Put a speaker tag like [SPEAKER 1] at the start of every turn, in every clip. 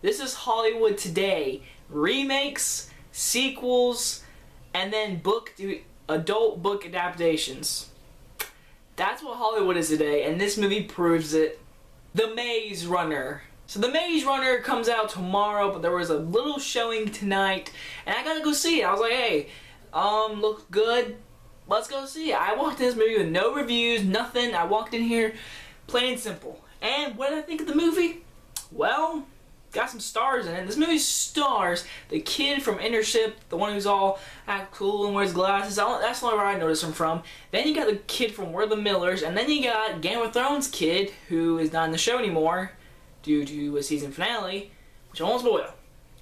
[SPEAKER 1] This is Hollywood today. Remakes, sequels, and then adult book adaptations. That's what Hollywood is today, and this movie proves it. The Maze Runner. So The Maze Runner comes out tomorrow, but there was a little showing tonight, and I gotta go see it. I was like, hey, looks good. Let's go see it. I walked in this movie with no reviews, nothing. I walked in here plain and simple. And what did I think of the movie? Well, got some stars in it. This movie stars the kid from Internship, the one who's all act cool and wears glasses. That's the only where I noticed him from. Then you got the kid from We're the Millers, and then you got Game of Thrones kid, who is not in the show anymore due to a season finale, which I won't spoil.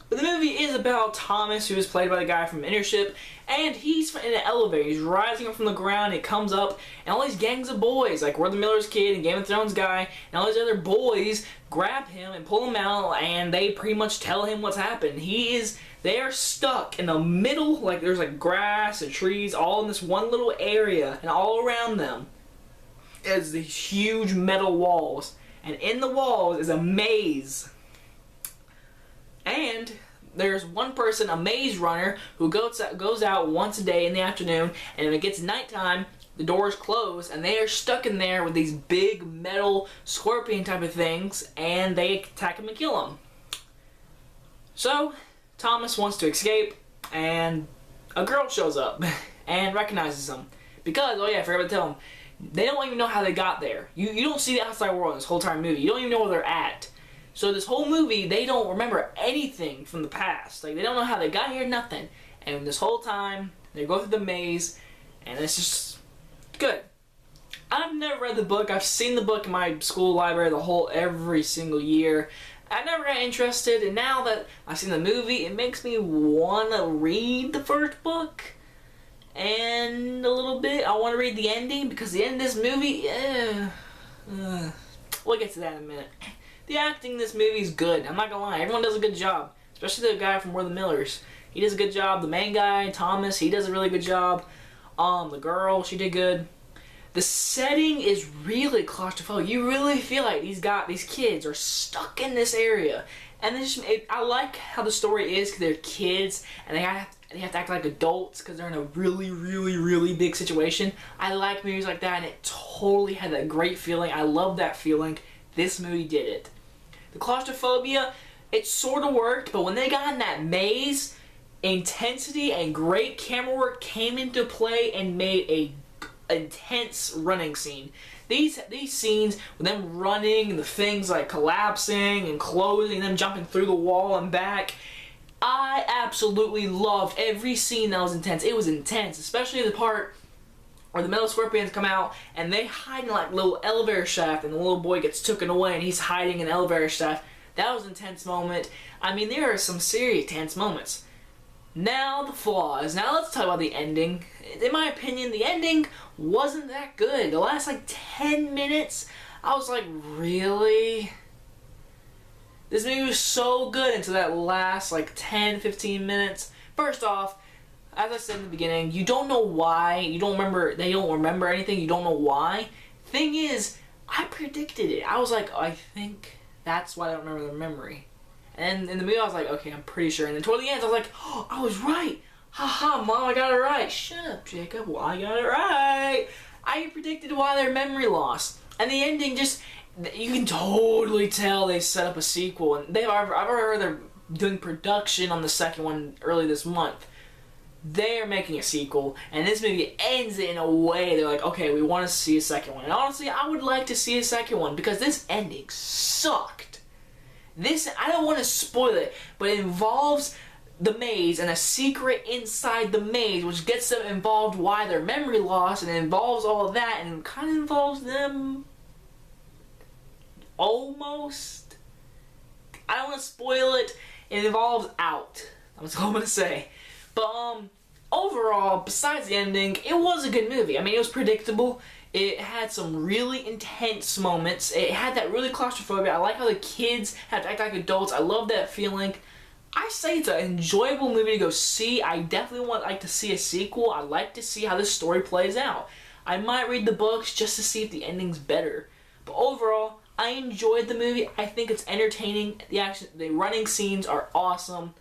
[SPEAKER 1] But the movie is about Thomas, who is played by the guy from Internship, and he's in an elevator. He's rising up from the ground, it comes up, and all these gangs of boys, like We're the Miller's kid and Game of Thrones guy, and all these other boys grab him and pull him out, and they pretty much tell him what's happened. They are stuck in the middle, like there's like grass and trees all in this one little area, and all around them is these huge metal walls, and in the walls is a maze. And there's one person, a maze runner, who goes out once a day in the afternoon, and when it gets nighttime, the doors close, and they are stuck in there with these big metal scorpion type of things, and they attack him and kill him. So, Thomas wants to escape, and a girl shows up and recognizes him. Because, oh yeah, I forgot to tell him, they don't even know how they got there. You don't see the outside world in this whole entire movie. You don't even know where they're at. So this whole movie, they don't remember anything from the past. Like, they don't know how they got here, nothing. And this whole time, they go through the maze, and it's just good. I've never read the book. I've seen the book in my school library every single year. I never got interested, and now that I've seen the movie, it makes me want to read the first book. And a little bit, I want to read the ending, because the end of this movie, we'll get to that in a minute. The acting in this movie is good. I'm not gonna lie. Everyone does a good job. Especially the guy from We're the Millers. He does a good job. The main guy, Thomas, he does a really good job. The girl, she did good. The setting is really claustrophobic. You really feel like these kids are stuck in this area. And I like how the story is, because they're kids and they have to act like adults because they're in a really, really, really big situation. I like movies like that, and it totally had that great feeling. I love that feeling. This movie did it. The claustrophobia, it sort of worked, but when they got in that maze, intensity and great camera work came into play and made a intense running scene. These scenes with them running and the things like collapsing and closing, them jumping through the wall and back, I absolutely loved every scene that was intense. It was intense, especially the part where the metal scorpions come out and they hide in like little elevator shaft, and the little boy gets taken away and he's hiding in the elevator shaft. That was an intense moment. I mean, there are some serious tense moments. Now the flaws. Now let's talk about the ending. In my opinion, the ending wasn't that good. The last like 10 minutes, I was like, really? This movie was so good until that last like 10-15 minutes. First off, as I said in the beginning, you don't know why. You don't remember. They don't remember anything. You don't know why. Thing is, I predicted it. I was like, I think that's why I don't remember the memory. And in the movie, I was like, okay, I'm pretty sure. And then toward the end, I was like, oh, I was right. Haha, Mom, I got it right. Shut up, Jacob. Well, I got it right. I predicted why their memory lost. And the ending just, you can totally tell they set up a sequel. And I've already heard they're doing production on the second one early this month. They're making a sequel, and this movie ends it in a way they're like, okay, we want to see a second one. And honestly, I would like to see a second one, because this ending sucked. I don't want to spoil it, but it involves the maze and a secret inside the maze, which gets them involved why their memory lost, and it involves all of that, and it kind of involves them almost. I don't want to spoil it. It involves out. That's all I'm going to say. But overall, besides the ending, it was a good movie. I mean, it was predictable. It had some really intense moments. It had that really claustrophobia. I like how the kids have to act like adults. I love that feeling. I say it's an enjoyable movie to go see. I definitely like to see a sequel. I like to see how this story plays out. I might read the books just to see if the ending's better. But overall, I enjoyed the movie. I think it's entertaining. The running scenes are awesome.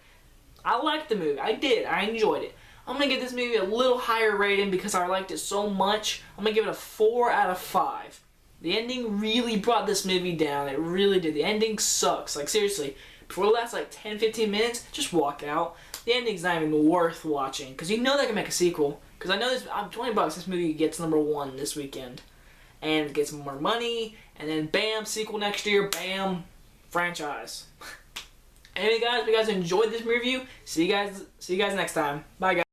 [SPEAKER 1] I liked the movie. I did. I enjoyed it. I'm going to give this movie a little higher rating because I liked it so much. I'm going to give it a 4 out of 5. The ending really brought this movie down. It really did. The ending sucks. Like, seriously, before the last, like, 10-15 minutes, just walk out. The ending's not even worth watching because you know they can make a sequel. Because I know this, $20, this movie gets #1 this weekend. And gets more money, and then bam, sequel next year, bam, franchise. Anyway guys, if you guys enjoyed this review, see you guys next time. Bye guys.